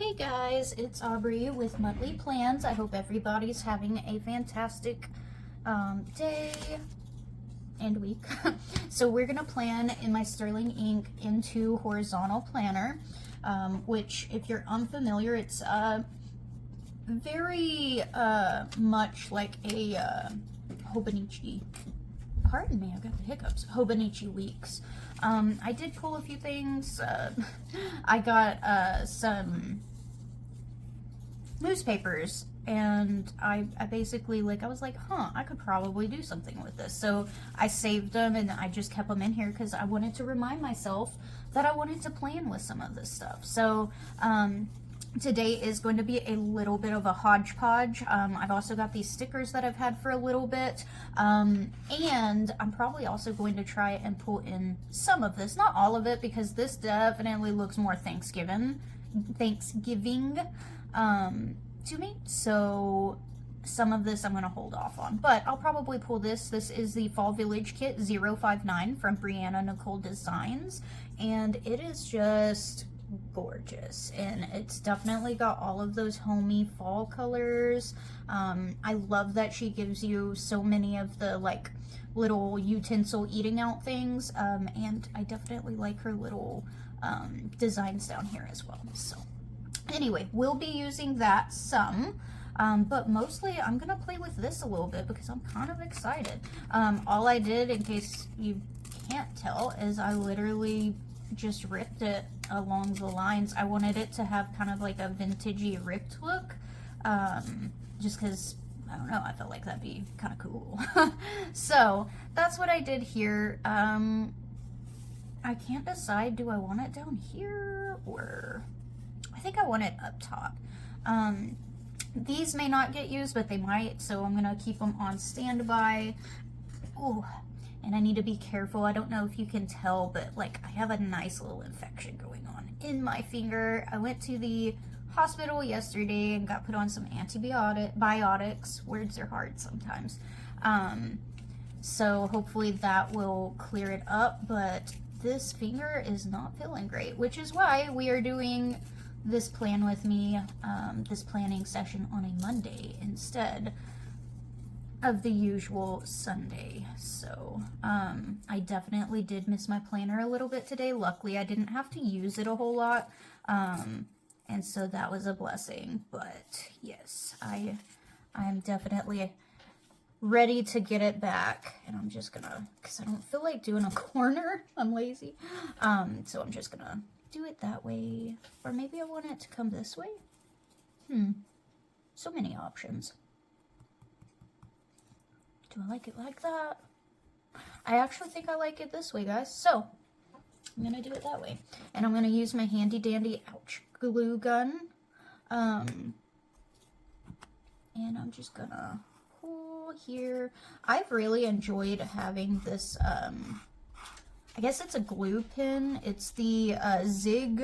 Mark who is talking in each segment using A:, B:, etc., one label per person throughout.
A: Hey guys, it's Aubrey with Monthly Plans. I hope everybody's having a fantastic day and week. So we're gonna plan in my Sterling ink into horizontal planner, which if you're unfamiliar, it's very much like a Hobonichi. Pardon me, I got the hiccups. Hobonichi weeks. I did pull a few things. I got some newspapers, and I basically, I was like, I could probably do something with this. So I saved them and I just kept them in here because I wanted to remind myself that I wanted to plan with some of this stuff. So today is going to be a little bit of a hodgepodge. I've also got these stickers that I've had for a little bit, and I'm probably also going to try and pull in some of this, not all of it, because this definitely looks more Thanksgiving to me. So some of this I'm going to hold off on, but I'll probably pull this. This is the Fall Village Kit 059 from Brianna Nicole Designs, and it is just gorgeous, and it's definitely got all of those homey fall colors. I love that she gives you so many of the little utensil eating out things, and I definitely like her little designs down here as well. So anyway, we'll be using that some, but mostly I'm gonna play with this a little bit because I'm kind of excited. All I did, in case you can't tell, is I literally just ripped it along the lines. I wanted it to have kind of like a vintagey ripped look, just because, I don't know, I felt like that'd be kind of cool. So that's what I did here. I can't decide, do I want it down here, or I think I want it up top. These may not get used, but they might, so I'm gonna keep them on standby. Ooh, and I need to be careful. I don't know if you can tell, but I have a nice little infection going on in my finger. I went to the hospital yesterday and got put on some antibiotics. Words are hard sometimes. So hopefully that will clear it up, but this finger is not feeling great, which is why we are doing this plan with me, this planning session on a Monday instead of the usual Sunday. So I definitely did miss my planner a little bit today. Luckily I didn't have to use it a whole lot, and so that was a blessing. But yes, I'm definitely ready to get it back, and I'm just gonna, because I don't feel like doing a corner, I'm lazy, so I'm just gonna do it that way, or maybe I want it to come this way. So many options. Do I like it like that? I actually think I like it this way, guys. So I'm gonna do it that way, and I'm gonna use my handy dandy glue gun, and I'm just gonna pull here. I've really enjoyed having this. I guess it's a glue pin. It's the Zig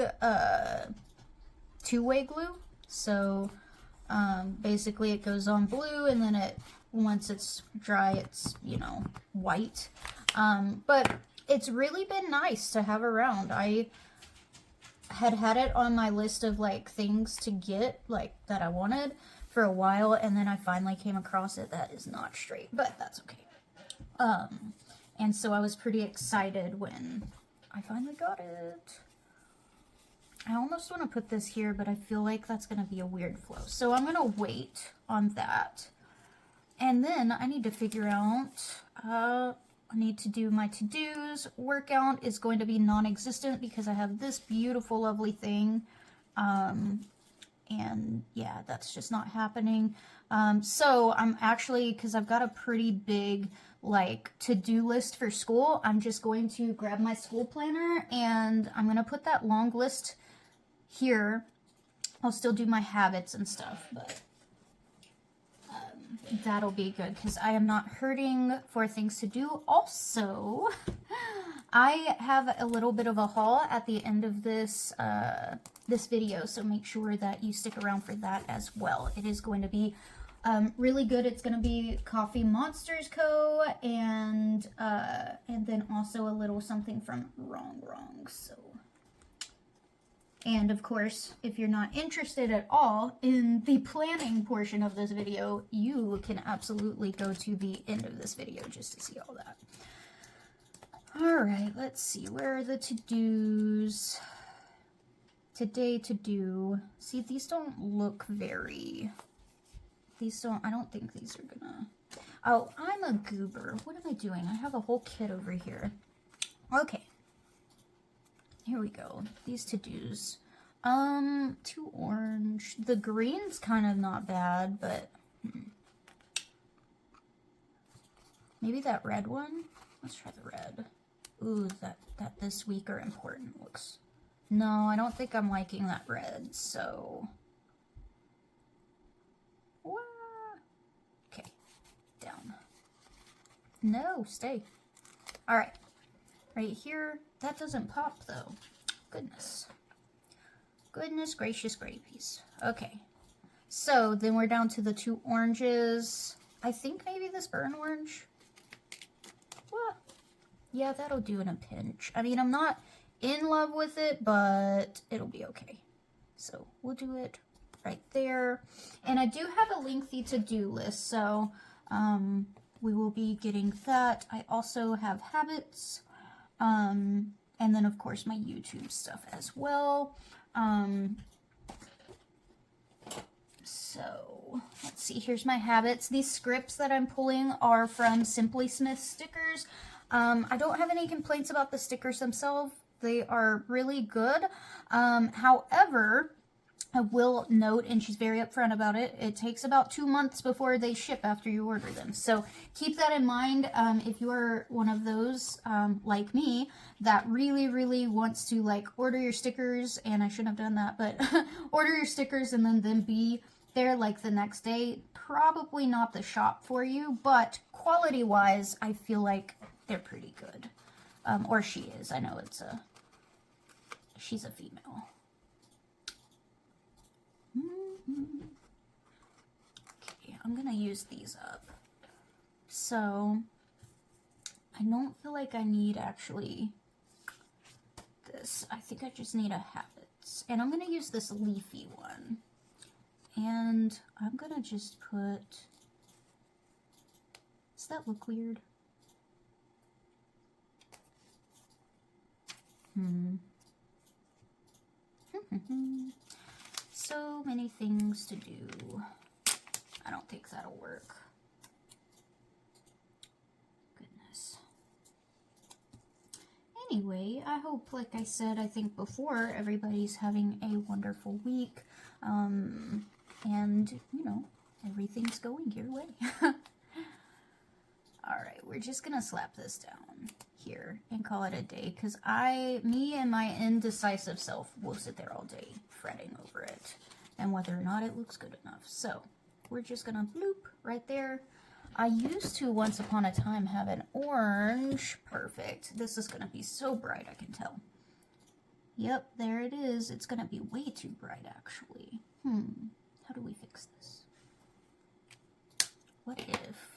A: two-way glue. So basically it goes on blue, and then once it's dry, it's, white. But it's really been nice to have around. I had it on my list of things to get, that I wanted for a while, and then I finally came across it. That is not straight, but that's okay. And so I was pretty excited when I finally got it. I almost want to put this here, but I feel like that's going to be a weird flow. So I'm going to wait on that. And then I need to figure out, I need to do my to-dos. Workout is going to be non-existent because I have this beautiful, lovely thing. And yeah, that's just not happening. So I'm actually, because I've got a pretty big to-do list for school, I'm just going to grab my school planner and I'm going to put that long list here. I'll still do my habits and stuff, but that'll be good because I am not hurting for things to do. Also, I have a little bit of a haul at the end of this this video, so make sure that you stick around for that as well. It is going to be really good. It's going to be Coffee Monsters Co. and then also a little something from RongRong. So And of course, if you're not interested at all in the planning portion of this video, you can absolutely go to the end of this video just to see all that. All right, let's see. Where are the to-dos? Today to do. See, these don't look very... I don't think these are gonna... Oh, I'm a goober. What am I doing? I have a whole kit over here. Okay. Here we go. These to-dos. 2 orange. The green's kind of not bad, but... Maybe that red one? Let's try the red. Ooh, that this week are important looks. No, I don't think I'm liking that red, so... Okay, down. No, stay. Alright, right here, that doesn't pop though. Goodness. Goodness gracious gravies. Okay, so then we're down to the 2 oranges. I think maybe this burnt orange. What? Yeah, that'll do in a pinch. I mean, I'm not in love with it, but it'll be okay. So we'll do it right there. And I do have a lengthy to-do list, so we will be getting that. I also have habits, and then of course my YouTube stuff as well. So let's see, here's my habits. These scripts that I'm pulling are from Simply Smith stickers. I don't have any complaints about the stickers themselves. They are really good. However, I will note, and she's very upfront about it, it takes about 2 months before they ship after you order them. So keep that in mind if you are one of those, like me, that really, really wants to like order your stickers, and I shouldn't have done that, but order your stickers and then them be there like the next day. Probably not the shop for you, but quality-wise, I feel like they're pretty good. Or she is. I know she's a female. Okay, I'm gonna use these up. So, I don't feel like I need actually this. I think I just need a habits. And I'm gonna use this leafy one. And I'm gonna just put... Does that look weird? So many things to do. I don't think that'll work. Goodness. Anyway, I hope, like I said, I think before, everybody's having a wonderful week. And, you know, everything's going your way. Alright, we're just gonna slap this down here and call it a day, because me and my indecisive self will sit there all day fretting over it and whether or not it looks good enough. So we're just gonna bloop right there. I used to once upon a time have an orange. Perfect. This is gonna be so bright, I can tell. Yep, there it is. It's gonna be way too bright actually. How do we fix this? What if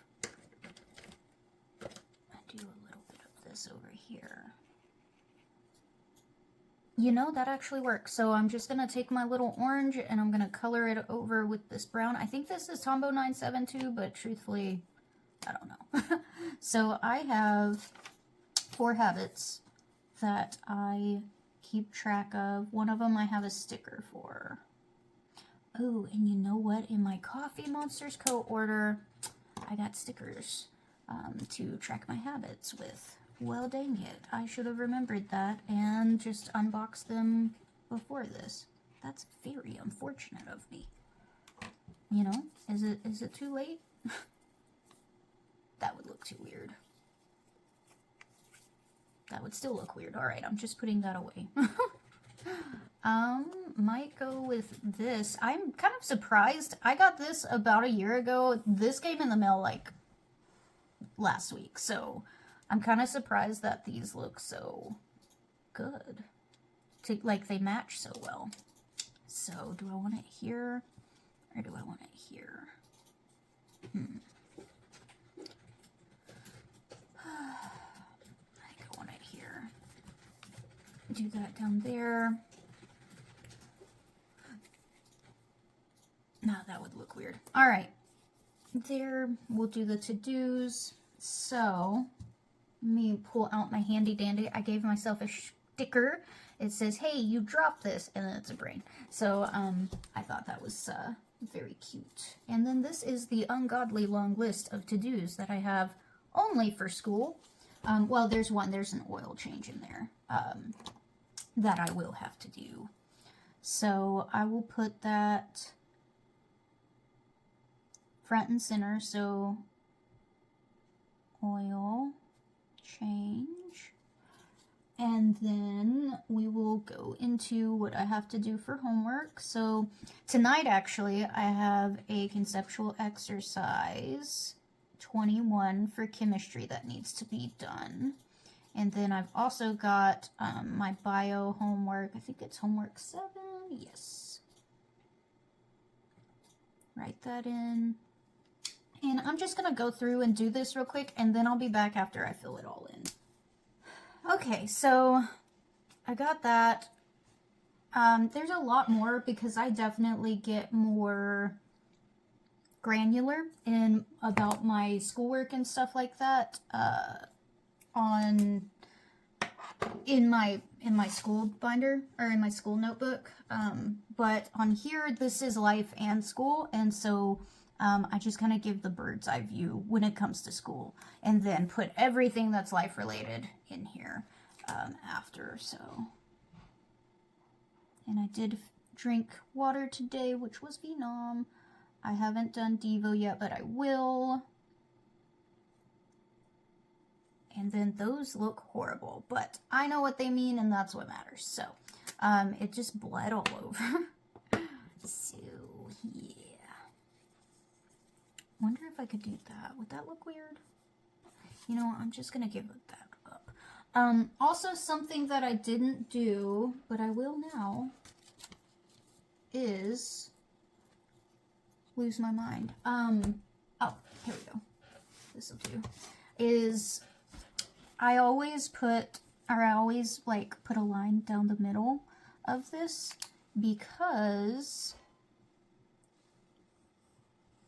A: do a little bit of this over here? You know, that actually works. So I'm just going to take my little orange and I'm going to color it over with this brown. I think this is Tombow 972, but truthfully, I don't know. So I have 4 habits that I keep track of. One of them I have a sticker for. Oh, and you know what? In my Coffee Monsters co-order, I got stickers to track my habits with. Well, dang it. I should have remembered that and just unboxed them before this. That's very unfortunate of me. You know, is it too late? That would look too weird. That would still look weird. Alright, I'm just putting that away. Might go with this. I'm kind of surprised. I got this about a year ago. This came in the mail like last week, so I'm kind of surprised that these look so good. Like they match so well. So do I want it here or do I want it here? I think I want it here. Do that down there. weird. All right. There, we'll do the to-dos. So, let me pull out my handy dandy. I gave myself a sticker. It says, hey, you dropped this, and then it's a brain. So, I thought that was very cute. And then this is the ungodly long list of to-dos that I have only for school. Well, there's an oil change in there that I will have to do. So I will put that front and center. So oil change. And then we will go into what I have to do for homework. So tonight, actually, I have a conceptual exercise 21 for chemistry that needs to be done. And then I've also got my bio homework. I think it's homework 7. Yes. Write that in. And I'm just going to go through and do this real quick, and then I'll be back after I fill it all in. Okay, so I got that. There's a lot more because I definitely get more granular in about my schoolwork and stuff like that in my school binder or in my school notebook. But on here, this is life and school, and so I just kind of give the bird's eye view when it comes to school, and then put everything that's life related in here after. So, and I did drink water today, which was phenom. I haven't done Devo yet, but I will. And then those look horrible, but I know what they mean, and that's what matters. So, it just bled all over. So, yeah. Wonder if I could do that. Would that look weird? You know, I'm just gonna give it that up. Also something that I didn't do, but I will now, is lose my mind. Oh, here we go. This'll do. Is I always like put a line down the middle of this because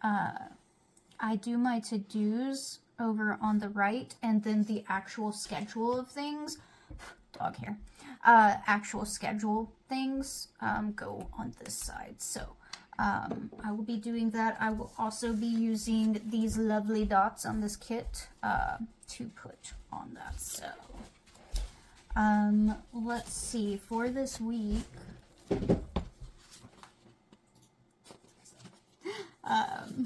A: I do my to-dos over on the right, and then the actual schedule of things, dog hair, actual schedule things go on this side. So I will be doing that. I will also be using these lovely dots on this kit to put on that. So let's see, for this week,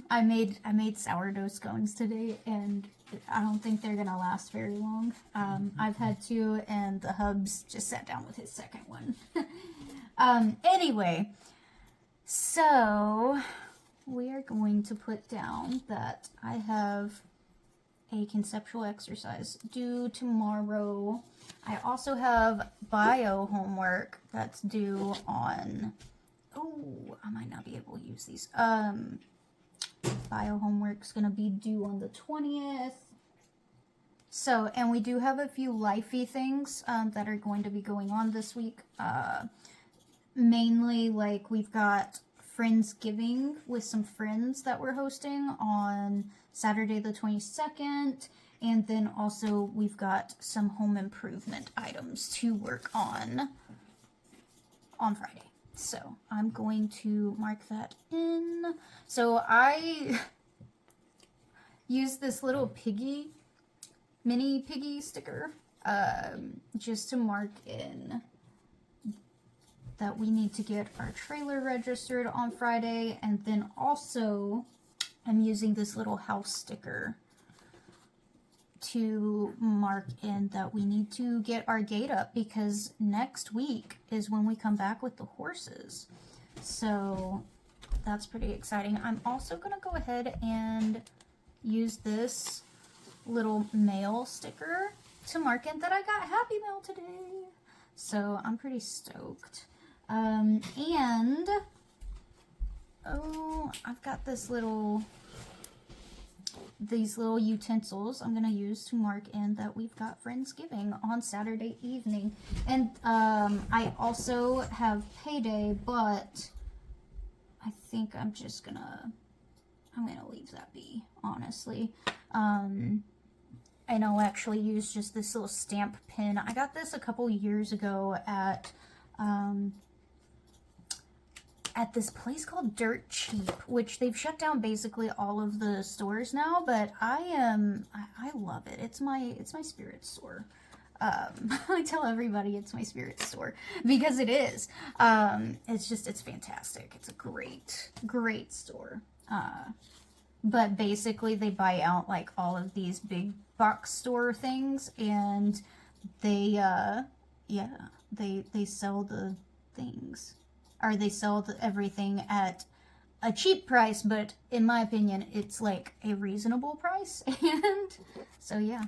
A: I made sourdough scones today, and I don't think they're gonna last very long. I've had 2, and the hubs just sat down with his second one. Anyway, so we are going to put down that I have a conceptual exercise due tomorrow. I also have bio homework that's due on, oh, I might not be able to use these. Bio homework's gonna be due on the 20th. So, and we do have a few lifey things that are going to be going on this week. Mainly, like, we've got Friendsgiving with some friends that we're hosting on Saturday the 22nd. And then also we've got some home improvement items to work on Friday. So I'm going to mark that in. So I use this little mini piggy sticker, just to mark in that we need to get our trailer registered on Friday. And then also I'm using this little house sticker to mark in that we need to get our gate up, because next week is when we come back with the horses. So that's pretty exciting. I'm also going to go ahead and use this little mail sticker to mark in that I got Happy Mail today. So I'm pretty stoked. And oh, I've got these little utensils I'm gonna use to mark in that we've got Friendsgiving on Saturday evening. And I also have payday, but I think I'm just gonna I'm gonna leave that be, honestly. And I'll actually use just this little stamp pin. I got this a couple years ago at this place called Dirt Cheap, which they've shut down basically all of the stores now, but I love it. It's my spirit store. I tell everybody it's my spirit store because it is. It's fantastic. It's a great store. But basically they buy out like all of these big box store things, and they sell the things, or they sell everything at a cheap price, but in my opinion it's like a reasonable price. And so yeah,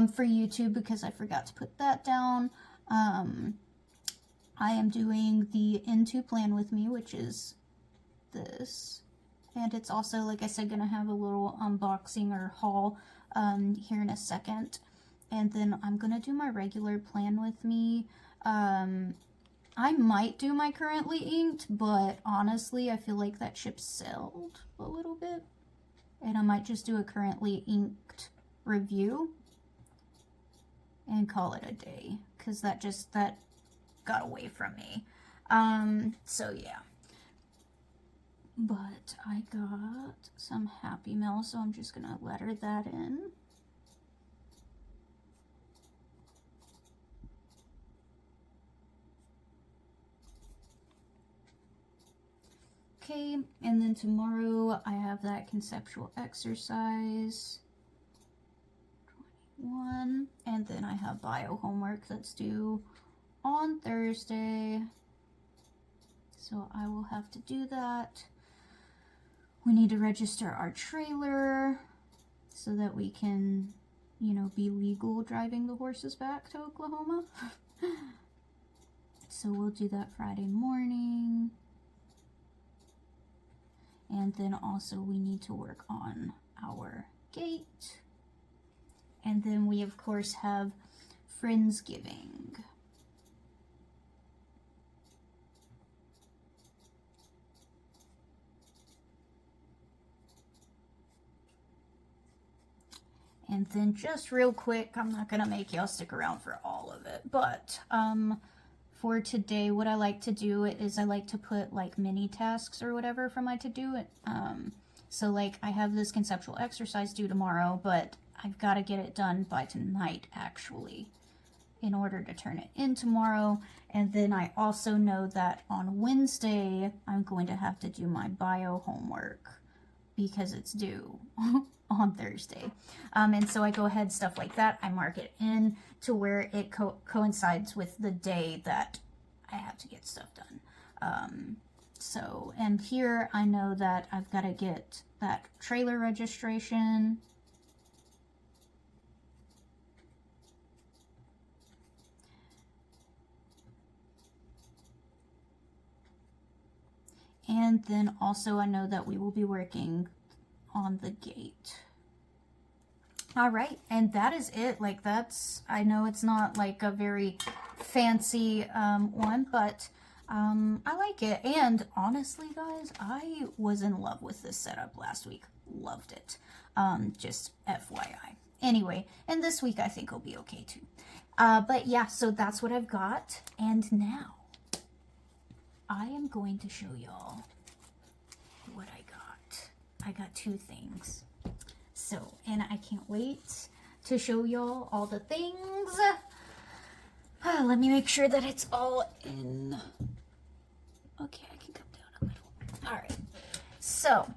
A: for YouTube, because I forgot to put that down, I am doing the Into Plan With Me, which is this. And it's also, like I said, going to have a little unboxing or haul here in a second. And then I'm going to do my regular Plan With Me. I might do my Currently Inked, but honestly, I feel like that ship sailed a little bit. And I might just do a Currently Inked review and call it a day, because that got away from me. So yeah. But I got some Happy Mail, so I'm just gonna letter that in. Okay, and then tomorrow I have that conceptual exercise 21, and then I have bio homework that's due on Thursday, so I will have to do that. We need to register our trailer so that we can, you know, be legal driving the horses back to Oklahoma. So we'll do that Friday morning. And then also we need to work on our gate. And then we of course have Friendsgiving. And then just real quick, I'm not gonna make y'all stick around for all of it, but for today, what I like to do is I like to put like mini tasks or whatever for my to-do. So like I have this conceptual exercise due tomorrow, but I've got to get it done by tonight actually in order to turn it in tomorrow. And then I also know that on Wednesday, I'm going to have to do my bio homework because it's due on Thursday. And so I go ahead, stuff like that, I mark it in to where it coincides with the day that I have to get stuff done. So, and here I know that I've got to get that trailer registration. And then also I know that we will be working on the gate. All right, and that is it. Like that's, I know it's not like a very fancy one, but I like it. And honestly, guys, I was in love with this setup last week. Loved it. Just FYI. Anyway, and this week I think will be okay too. But yeah, so that's what I've got. And now I am going to show y'all what I got. I got two things. So, and I can't wait to show y'all all the things. Let me make sure that it's all in. Okay, I can come down a little. All right. So,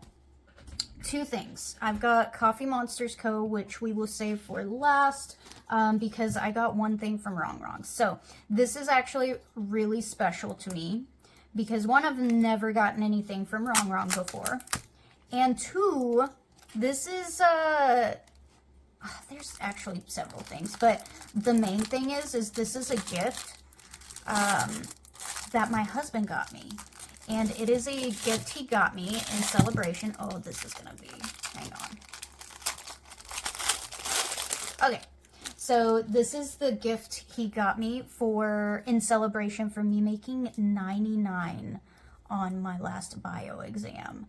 A: two things. I've got Coffee Monsters Co., which we will save for last because I got one thing from RongRong. So, this is actually really special to me because one, I've never gotten anything from RongRong before. And two, this is, there's actually several things, but the main thing is this is a gift that my husband got me. And it is a gift he got me in celebration. Oh, this is going to be, hang on. Okay, so this is the gift he got me in celebration for me making 99 on my last bio exam.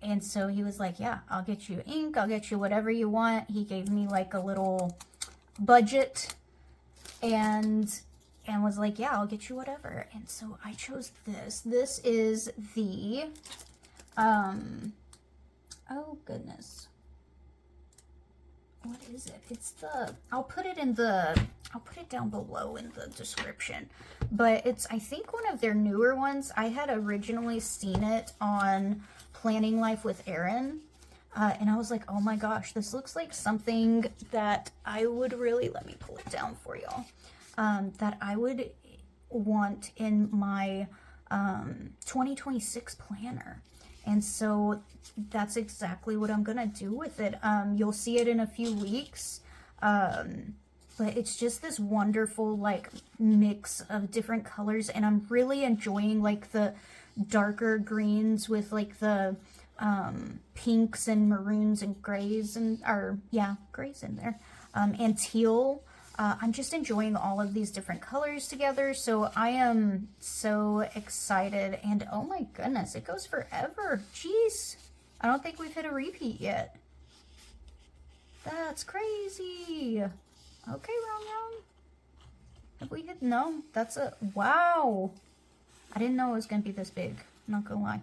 A: And so he was like, yeah, I'll get you ink, I'll get you whatever you want. He gave me like a little budget and was like, yeah, I'll get you whatever. And so I chose this. This is the, oh goodness. What is it? It's the, I'll put it down below in the description. But it's, I think, one of their newer ones. I had originally seen it on Planning Life with Erin. And I was like, oh my gosh, this looks like something that I would really, let me pull it down for y'all, that I would want in my 2026 planner. And so that's exactly what I'm gonna do with it. You'll see it in a few weeks. But it's just this wonderful like mix of different colors, and I'm really enjoying like the darker greens with like the pinks and maroons and grays and, or yeah, grays in there, and teal. I'm just enjoying all of these different colors together, so I am so excited. And oh my goodness, it goes forever. Jeez, I don't think we've hit a repeat yet. That's crazy. Okay, RongRong. Have we hit? No, that's a, wow. I didn't know it was gonna be this big, I'm not gonna lie.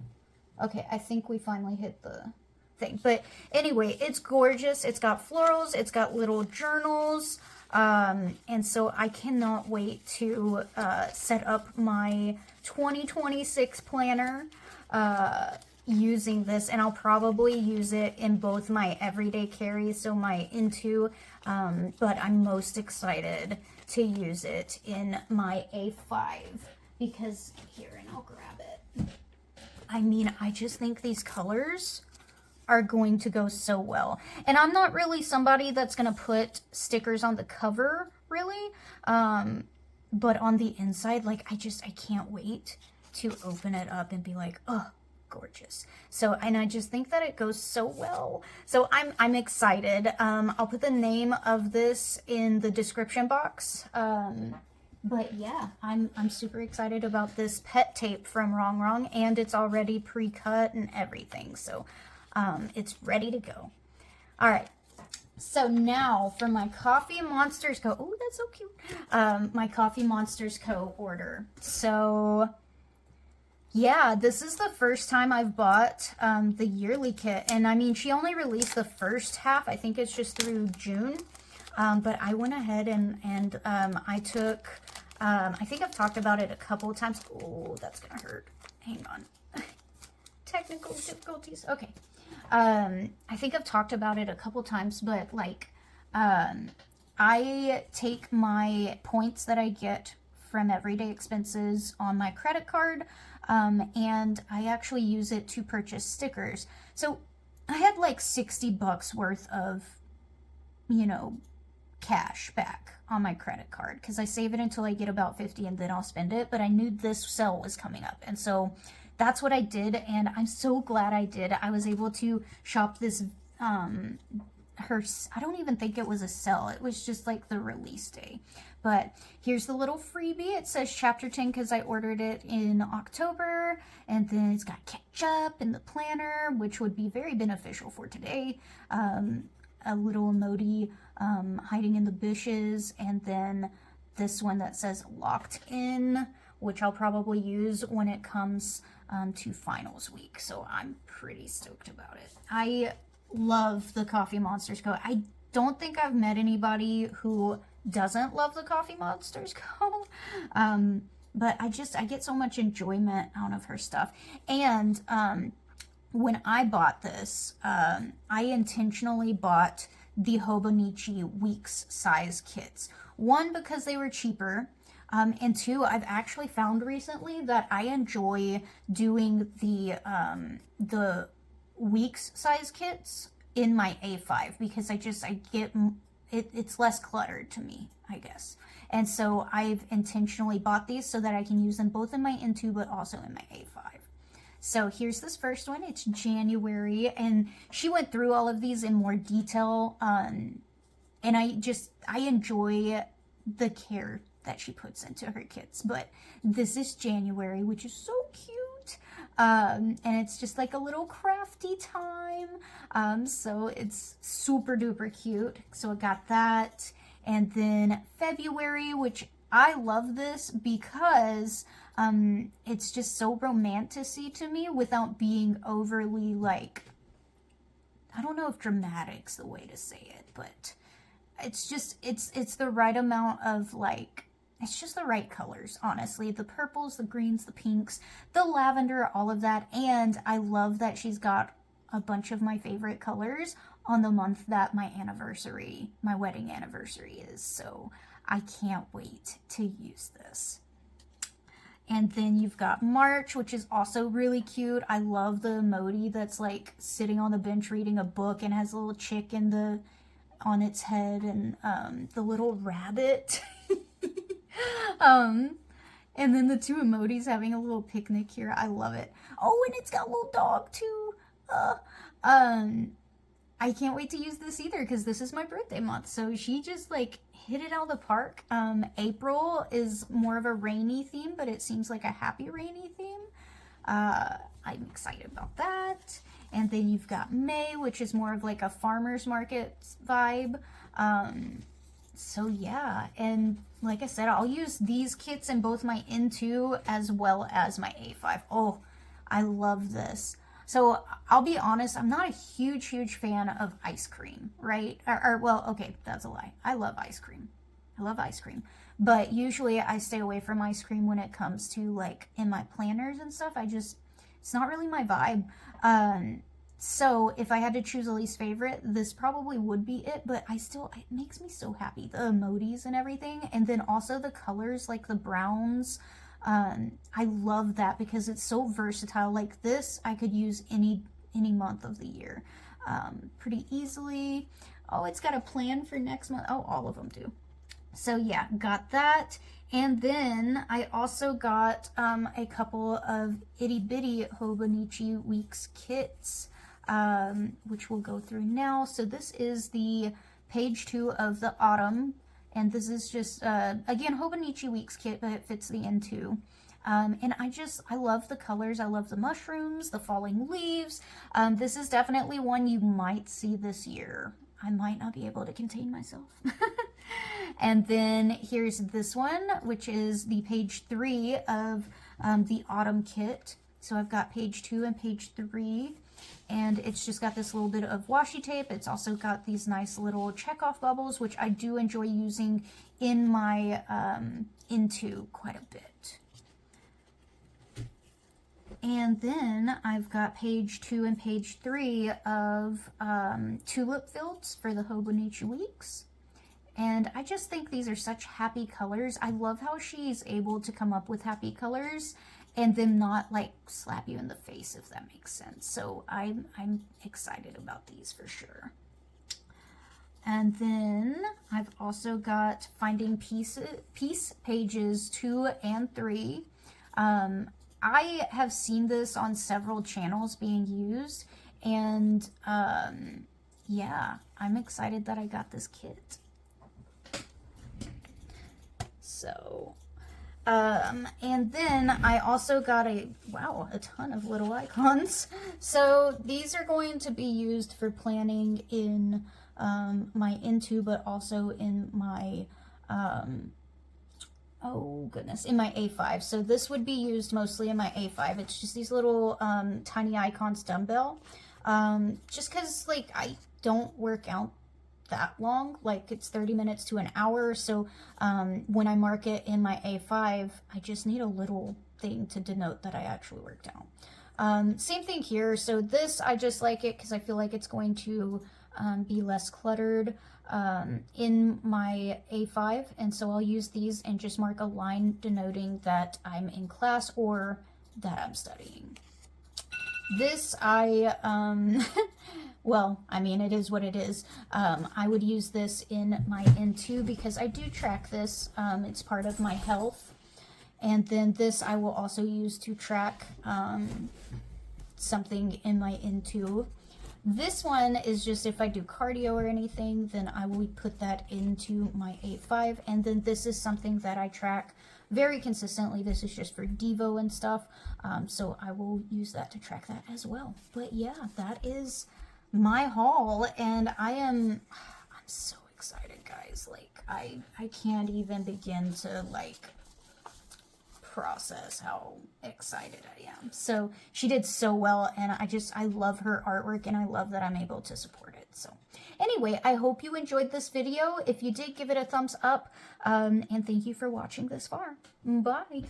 A: Okay, I think we finally hit the thing. But anyway, it's gorgeous. It's got florals, it's got little journals. And so I cannot wait to set up my 2026 planner using this, and I'll probably use it in both my everyday carry, so my Into, but I'm most excited to use it in my A5 because, here, and I'll grab it. I mean, I just think these colors are going to go so well. And I'm not really somebody that's going to put stickers on the cover, really. But on the inside, like, I can't wait to open it up and be like, oh, gorgeous. So, and I just think that it goes so well. So I'm excited. I'll put the name of this in the description box. But yeah, I'm super excited about this pet tape from RongRong, and it's already pre-cut and everything. So, it's ready to go. All right. So now for my Coffee Monsters Co. Oh, that's so cute. My Coffee Monsters Co. order. So yeah, this is the first time I've bought the yearly kit. And I mean, she only released the first half. I think it's just through June. But I went ahead and I took, I think I've talked about it a couple of times. Oh, that's going to hurt. Hang on. Technical difficulties. Okay. I think I've talked about it a couple times, but like, I take my points that I get from everyday expenses on my credit card, and I actually use it to purchase stickers. So I had like $60 worth of, you know, cash back on my credit card because I save it until I get about 50 and then I'll spend it. But I knew this sale was coming up, and so that's what I did, and I'm so glad I did. I was able to shop this, I don't even think it was a sale. It was just like the release day. But here's the little freebie. It says chapter 10 because I ordered it in October, and then it's got ketchup in the planner, which would be very beneficial for today. A little emoji hiding in the bushes, and then this one that says locked in, which I'll probably use when it comes to finals week. So I'm pretty stoked about it. I love the Coffee Monsters Co. I don't think I've met anybody who doesn't love the Coffee Monsters Co. But I get so much enjoyment out of her stuff. And when I bought this, I intentionally bought the Hobonichi Weeks size kits. One, because they were cheaper. And two, I've actually found recently that I enjoy doing the weeks size kits in my A5 because I get it's less cluttered to me, I guess. And so I've intentionally bought these so that I can use them both in my Into but also in my A5. So here's this first one. It's January, and she went through all of these in more detail. And I enjoy the care that she puts into her kits. But this is January, which is so cute. And it's just like a little crafty time. So it's super duper cute. So I got that. And then February, which I love this because it's just so romantic-y to me without being overly like, I don't know if dramatic's the way to say it, but it's just, it's the right amount of like, it's just the right colors, honestly. The purples, the greens, the pinks, the lavender, all of that. And I love that she's got a bunch of my favorite colors on the month that my anniversary, my wedding anniversary is. So I can't wait to use this. And then you've got March, which is also really cute. I love the emoji that's like sitting on the bench reading a book and has a little chick on its head, and the little rabbit. And then the two emojis having a little picnic here. I love it. Oh, and it's got a little dog too. I can't wait to use this either because this is my birthday month. So she just like hit it out of the park. April is more of a rainy theme, but it seems like a happy rainy theme. I'm excited about that. And then you've got May, which is more of like a farmer's market vibe. So yeah, and like I said, I'll use these kits in both my N2 as well as my A5. Oh, I love this. So I'll be honest, I'm not a huge fan of ice cream, right? Well, okay, that's a lie. I love ice cream. I love ice cream. But usually I stay away from ice cream when it comes to like in my planners and stuff. It's not really my vibe. So if I had to choose a least favorite, this probably would be it, but it makes me so happy. The emojis and everything, and then also the colors, like the browns. I love that because it's so versatile. Like this, I could use any month of the year pretty easily. Oh, it's got a plan for next month. Oh, all of them do. So yeah, got that. And then I also got a couple of itty bitty Hobonichi Weeks kits, which we'll go through now. So this is the page 2 of the autumn, and this is just again Hobonichi Weeks kit, but it fits the N2. And I love the colors. I love the mushrooms, the falling leaves. This is definitely one you might see this year. I might not be able to contain myself. And then here's this one, which is the page 3 of the autumn kit. So I've got page 2 and page 3, and it's just got this little bit of washi tape. It's also got these nice little check-off bubbles, which I do enjoy using in my N2 quite a bit. And then I've got page 2 and page 3 of tulip fields for the Hobonichi Weeks. And I just think these are such happy colors. I love how she's able to come up with happy colors and them not like slap you in the face, if that makes sense. So I'm excited about these for sure. And then I've also got Finding Peace pages 2 and 3. I have seen this on several channels being used, and yeah, I'm excited that I got this kit. So, and then I also got a ton of little icons. So these are going to be used for planning in my N2, but also in my, oh goodness, in my A5. So this would be used mostly in my A5. It's just these little tiny icons dumbbell. Just because like I don't work out that long, like it's 30 minutes to an hour, so when I mark it in my A5, I just need a little thing to denote that I actually worked out. Same thing here. So this, I just like it because I feel like it's going to be less cluttered in my A5, and so I'll use these and just mark a line denoting that I'm in class or that I'm studying. This well, I mean, it is what it is. I would use this in my N2 because I do track this. It's part of my health. And then this I will also use to track something in my N2. This one is just if I do cardio or anything, then I will put that into my A5. And then this is something that I track very consistently. This is just for Devo and stuff, so I will use that to track that as well. But yeah, that is my haul, and I'm so excited, guys. Like, I can't even begin to, like, process how excited I am. So she did so well, and I love her artwork, and I love that I'm able to support it. So anyway, I hope you enjoyed this video. If you did, give it a thumbs up, and thank you for watching this far. Bye.